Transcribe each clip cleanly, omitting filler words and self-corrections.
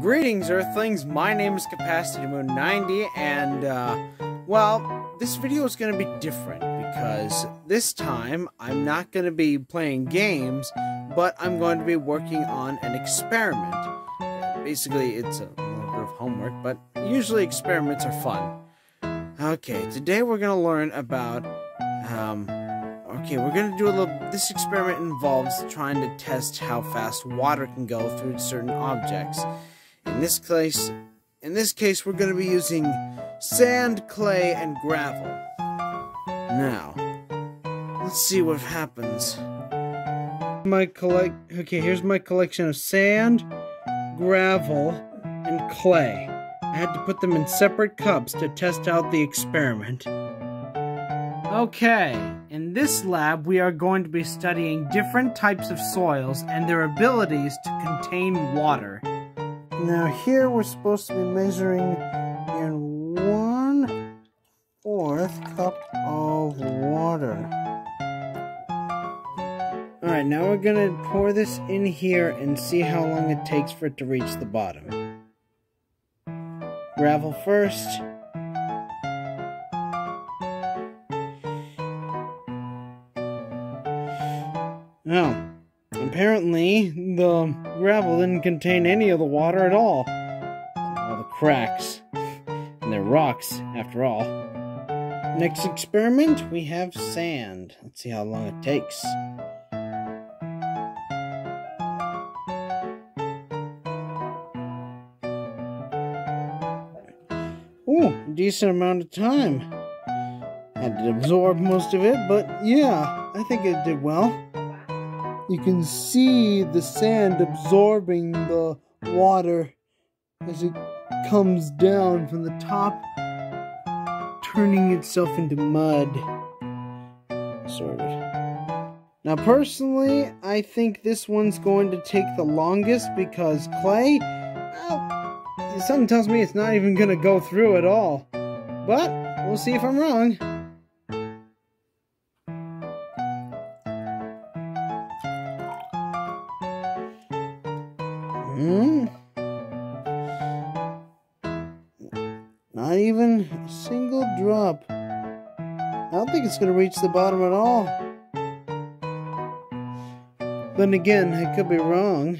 Greetings, Earthlings. My name is Capacity Moon 90, and, well, this video is going to be different because this time I'm not going to be playing games, but I'm going to be working on an experiment. Basically, it's a little bit of homework, but usually experiments are fun. Okay, today we're going to learn about, we're going to do a little. This experiment involves trying to test how fast water can go through certain objects. In this case, we're going to be using sand, clay, and gravel. Now, let's see what happens. Here's my collection of sand, gravel, and clay. I had to put them in separate cups to test out the experiment. Okay, in this lab we are going to be studying different types of soils and their abilities to contain water. Now here we're supposed to be measuring in 1/4 cup of water. Alright, now we're gonna pour this in here and see how long it takes for it to reach the bottom. Gravel first. Oh, apparently the gravel didn't contain any of the water at all. All the cracks. And they're rocks, after all. Next experiment, we have sand. Let's see how long it takes. Ooh, a decent amount of time. Had to absorb most of it, but yeah, I think it did well. You can see the sand absorbing the water as it comes down from the top, turning itself into mud. Sort of. Now personally, I think this one's going to take the longest because clay, well, something tells me it's not even going to go through at all. But we'll see if I'm wrong. Not even a single drop. I don't think it's going to reach the bottom at all. Then again, I could be wrong.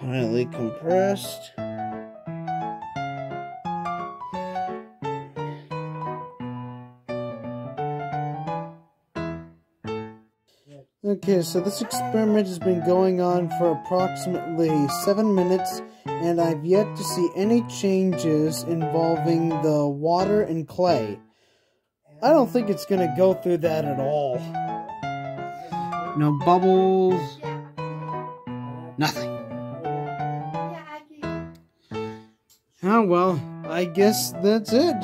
Highly compressed. Okay, so this experiment has been going on for approximately 7 minutes, and I've yet to see any changes involving the water and clay. I don't think it's going to go through that at all. No bubbles. Nothing. Oh well, I guess that's it.